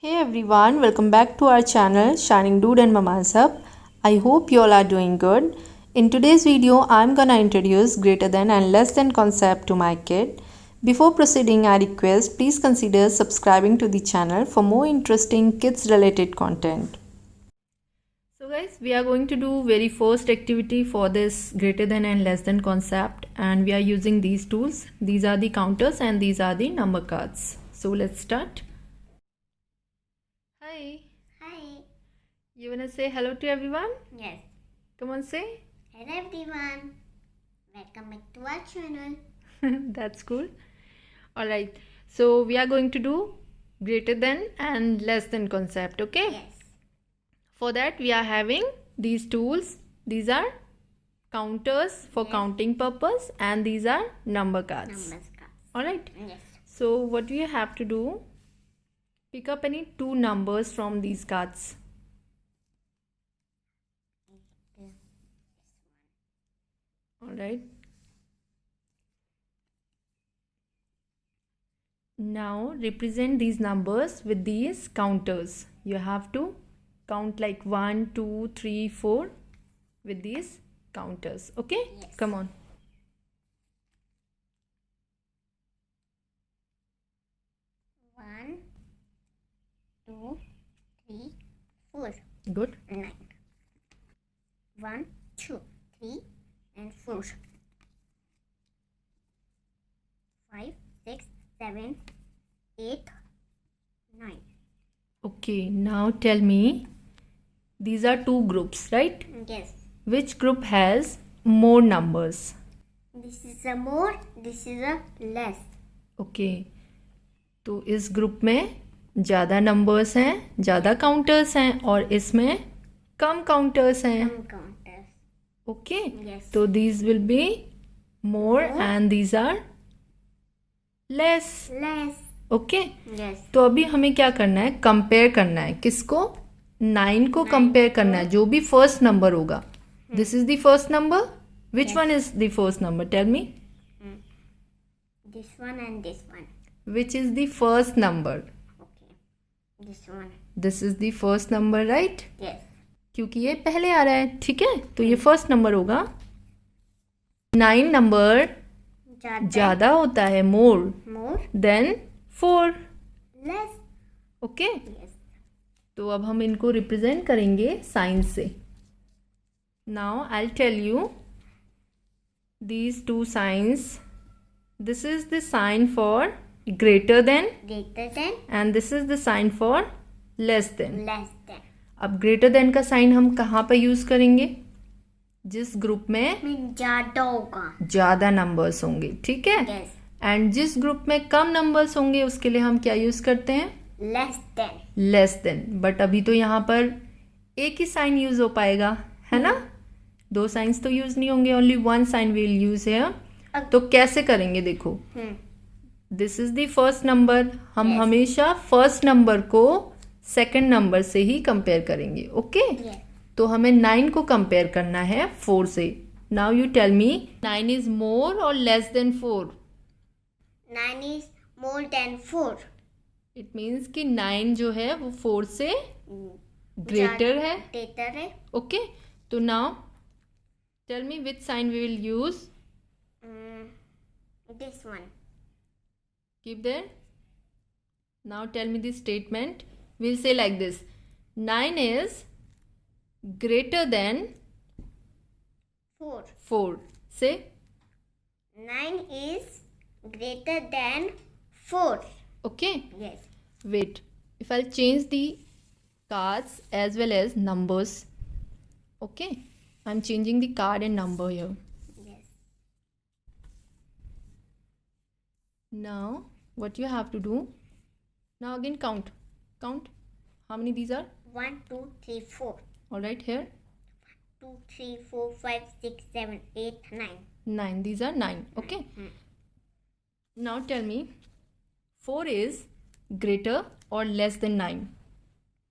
Hey everyone, welcome back to our channel Shining Dude and Mama's Hub. I hope you all are doing good. In today's video, I'm gonna introduce greater than and less than concept to my kid. Before proceeding, I request please consider subscribing to the channel for more interesting kids related content. So guys, we are going to do very first activity for this greater than and less than concept, and we are using these tools. These are the counters and these are the number cards. So let's start. Hi. Hi. You wanna say hello to everyone? Yes. Come on, say. Hello everyone. Welcome back to our channel. That's cool. Alright. So we are going to do greater than and less than concept, okay? Yes. For that we are having these tools. These are counters for counting purpose and these are number cards. Numbers cards. Alright. Yes. So what we have to do, pick up any two numbers from these cards. Alright. Now represent these numbers with these counters. You have to count like 1, 2, 3, 4 with these counters. Okay? Yes. Come on. One, two, three, 4. Good. 9. 1, 2, 3, and 4. 5, 6, 7, 8, 9. Okay, now tell me, these are two groups, right? Yes. Which group has more numbers? This is a more, this is a less. Okay, तो इस group में ज़्यादा numbers हैं, ज़्यादा counters हैं और इसमें कम counters हैं. Some counters. Okay, Yes. so these will be more and these are less. Less. Okay, Yes. तो अभी हमें क्या करना है, कंपेयर करना है. किसको? 9 को कंपेयर करना है, जो भी फर्स्ट नंबर होगा. This is the first number. Which one is the first number? Tell me. This one and this one. Which is the first number? Okay. This one. This is the first number, right? Yes. क्योंकि ये पहले आ रहा है, ठीक है, तो ये first number होगा. 9 नंबर ज्यादा होता है, more More. Then 4. Less. Okay, Yes. तो अब हम इनको रिप्रेजेंट करेंगे साइन से. Now I tell you these two signs. This is the sign for greater than Greater than. And this is the sign for less than. Less than. अब greater than का sign हम कहाँ पर use करेंगे? जिस group में ज्यादा होगा. ज्यादा नंबर्स होंगे, ठीक है. Yes. एंड जिस ग्रुप में कम नंबर्स होंगे उसके लिए हम क्या यूज करते हैं? Less than. Less than. But अभी तो यहाँ पर एक ही साइन यूज हो पाएगा, है ना? दो साइंस तो यूज नहीं होंगे, only one sine will use है. तो कैसे करेंगे? देखो, this is the first number. हम Yes. हमेशा फर्स्ट नंबर को सेकंड नंबर से ही कंपेयर करेंगे. Okay, Yes. तो हमें 9 को कंपेयर करना है 4 से. Now you tell me, 9 is more और less than 4? 9 is more than 4. It means कि 9 जो है वो 4 से ग्रेटर है. Greater है. ओके, तो now tell me which sign we will use. This one. Keep there. Now tell me the statement. We'll say like this. 9 is greater than 4. 4. Say. 9 is greater than 4. Okay. Yes. Wait. If I'll change the cards as well as numbers. Okay. I'm changing the card and number here. Yes. Now what you have to do. Now again count. Count. How many these are? 1, 2, 3, 4. Alright, here. 2, 3, 4, 5, 6, 7, 8, 9. 9. These are 9. Okay. Now tell me, 4 is greater or less than 9?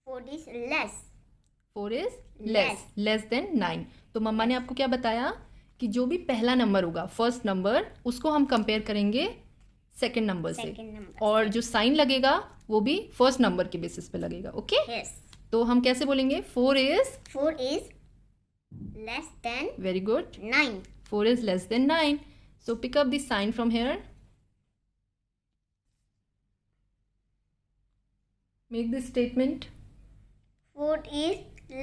4 is less. 4 is less than 9. तो मम्मा ने आपको क्या बताया कि जो भी पहला number होगा, फर्स्ट नंबर, उसको हम कंपेयर करेंगे सेकेंड नंबर से, Second number. और जो साइन लगेगा वो भी फर्स्ट नंबर के बेसिस पे लगेगा. Okay, Yes. तो हम कैसे बोलेंगे? 4 is 4 is less than very good. 9. 4 is less than 9. So pick up the sign from here. Make this statement. 4 is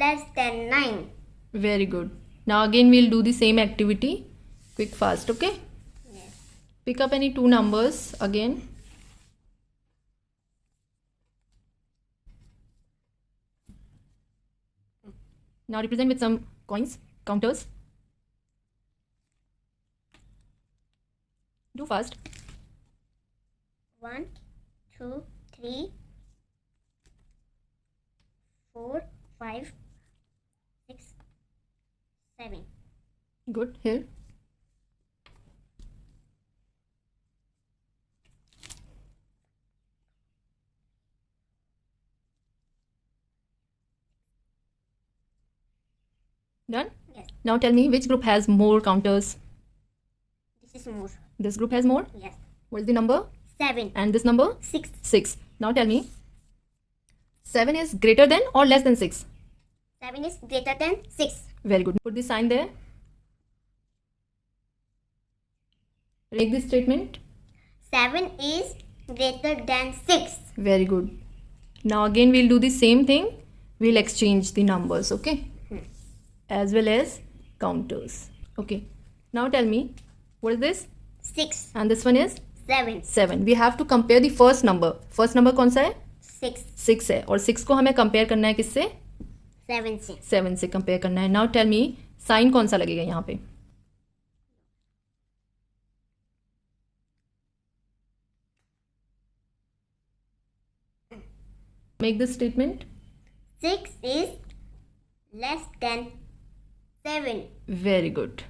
less than 9. Very good. Now again we'll do the same activity. Quick fast, okay? Yes. Pick up any two numbers again. Now represent with some coins, counters. Do fast. 1, 2, 3, 4, 5, 6, 7. Good. Here. Done? Yes. Now tell me which group has more counters. This is more. This group has more. Yes. What is the number? 7. And this number? 6. 6. Now tell me 7 is greater than or less than 6? 7 is greater than 6. Very good. Put the sign there. Make this statement. 7 is greater than 6. Very good. Now again we'll do the same thing. We'll exchange the numbers, okay? As well as counters. Okay. Now tell me what is this? 6. And this one is 7. 7. We have to compare the first number. First number कौन सा है? 6. 6 है, और 6 को हमें compare करना है किससे? 7 से. 7 से कंपेयर करना है. नाउ टेल मी साइन कौन सा लगेगा यहाँ पे? Make this statement. 6 is less than 7. Very good.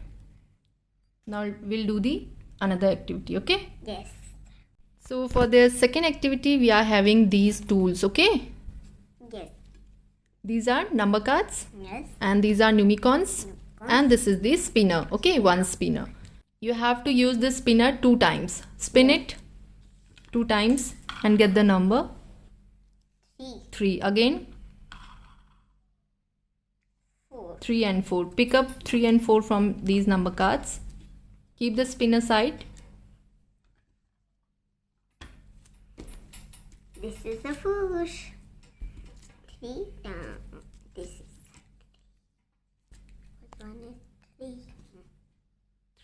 Now we'll do the another activity, okay? Yes. So for the second activity we are having these tools, okay? Yes. These are number cards Yes. and these are numicons, and this is the spinner, okay? One spinner. You have to use this spinner 2 times. Spin it 2 times and get the number 3. 3. Again 4. 3 and 4. Pick up 3 and 4 from these number cards. Keep the spin aside. This is a 4. 3 down. This is 1 is 3.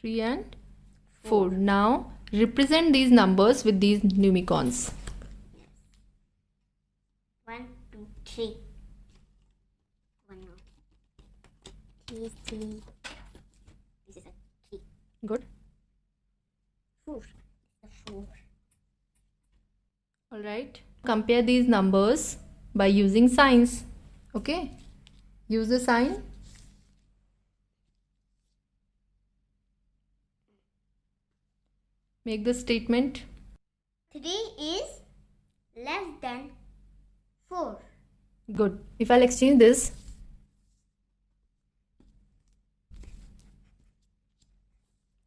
3 and 4. Now represent these numbers with these numicons. 1, 2, 3. 1, 3, 3. This is a 3. Good. 4. This is a 4. Alright. Compare these numbers by using signs. Okay. Use the sign. Make the statement. 3 is less than 4. Good. If I'll exchange this.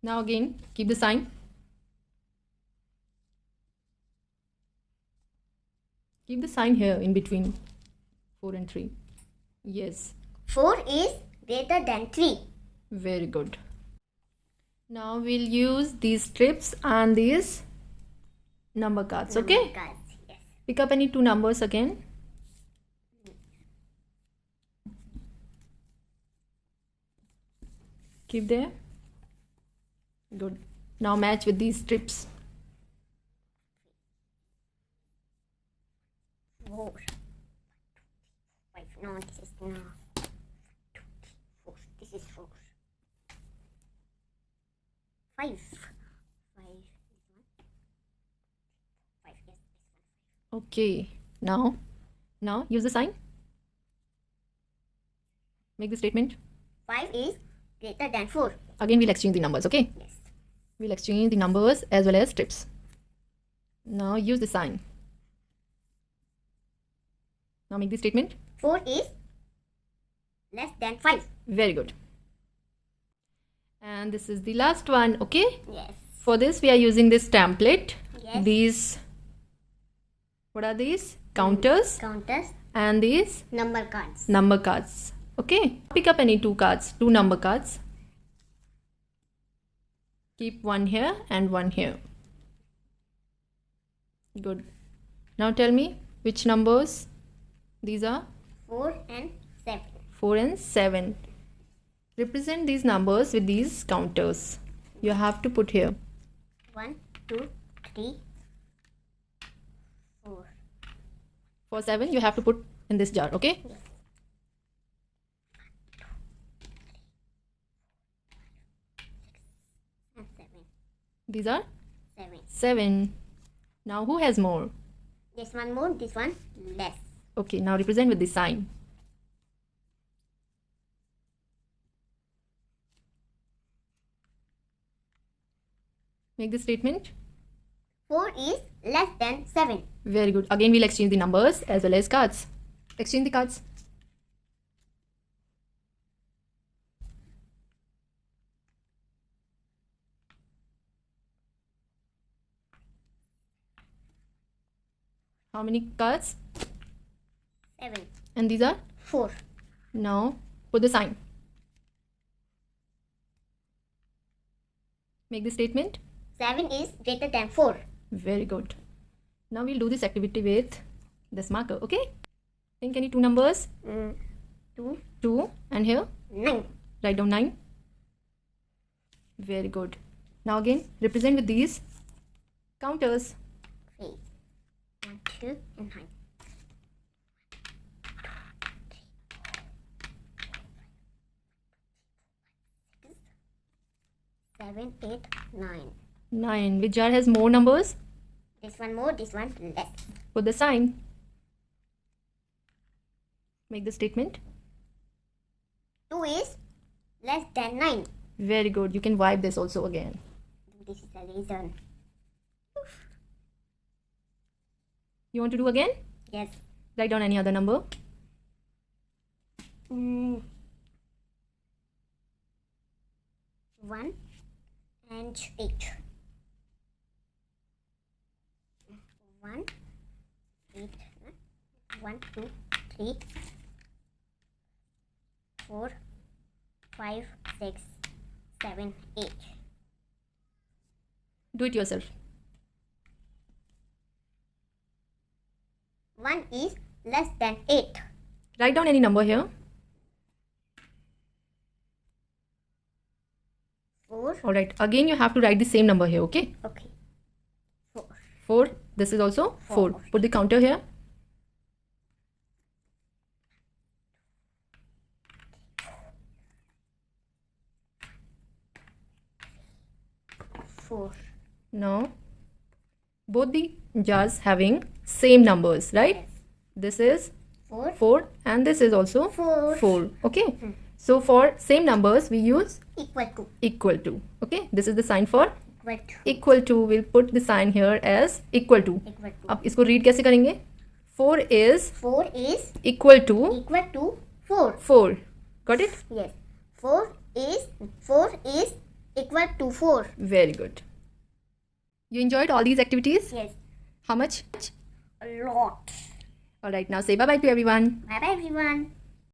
Now again, keep the sign. Keep the sign here in between 4 and 3. Yes. 4 is greater than 3. Very good. Now we'll use these strips and these number cards, okay? Cards. Yes. Pick up any 2 numbers again. Keep there. Good. Now match with these strips. 4. 5. No, this is no. 2, 3, 4. This is 4. 5. 5. 5. Yes, this one. Okay. Now use the sign. Make the statement. 5 is greater than 4. Again we'll exchange the numbers, okay? Yes. We'll exchange the numbers as well as strips. Now use the sign. Now make the statement. 4 is less than 5. Very good. And this is the last one, okay? Yes. For this we are using this template. Yes. These, what are these? Counters. Counters. And these Number cards. number cards. Okay, pick up any two cards, two number cards. Keep one here and one here. Good. Now tell me which numbers these are. 4 and 7. 4 and 7. Represent these numbers with these counters. You have to put here. 1, 2, 3, 4. For 7 you have to put in this jar, okay? Yes. And 7. These are 7. 7. Now who has more? This one more, this one less. Okay, now represent with the sign. Make the statement. 4 is less than 7. Very good. Again we'll exchange the numbers as well as cards. Exchange the cards. How many cards? 7. And these are? 4. Now put the sign. Make the statement. 7 is greater than 4. Very good. Now we'll do this activity with this marker, okay? Think any two numbers? 2, 2 and here 9. write down 9. Very good. Now again represent with these counters. 3, 1, 2, and 9. 7, 8, 9. 9. Which jar has more numbers? This one more, this one less. Put the sign. Make the statement. 2 is less than 9. Very good. You can wipe this also again. This is the reason. You want to do again? Yes. Write down any other number. 1 and 8. 1, 8, 1, 2, 3, 4, 5, 6, 7, 8. Do it yourself. 1 is less than 8. Write down any number here. 4. Alright. Again you have to write the same number here, okay? Okay. 4. 4. This is also 4. Four. Put the counter here. 4. Now both the jars having same numbers, right? Yes. This is 4. 4 and this is also 4. 4. Okay. So for same numbers we use Equal to. equal to. Okay. This is the sign for Equal to. equal to. We'll put the sign here as equal to. Equal to. अब इसको read कैसे करेंगे? 4 is 4 is equal to equal to 4. 4. Got it? Yes. 4 is equal to 4. Very good. You enjoyed all these activities? Yes. How much? A lot. Alright, now say bye bye to everyone. Bye bye everyone.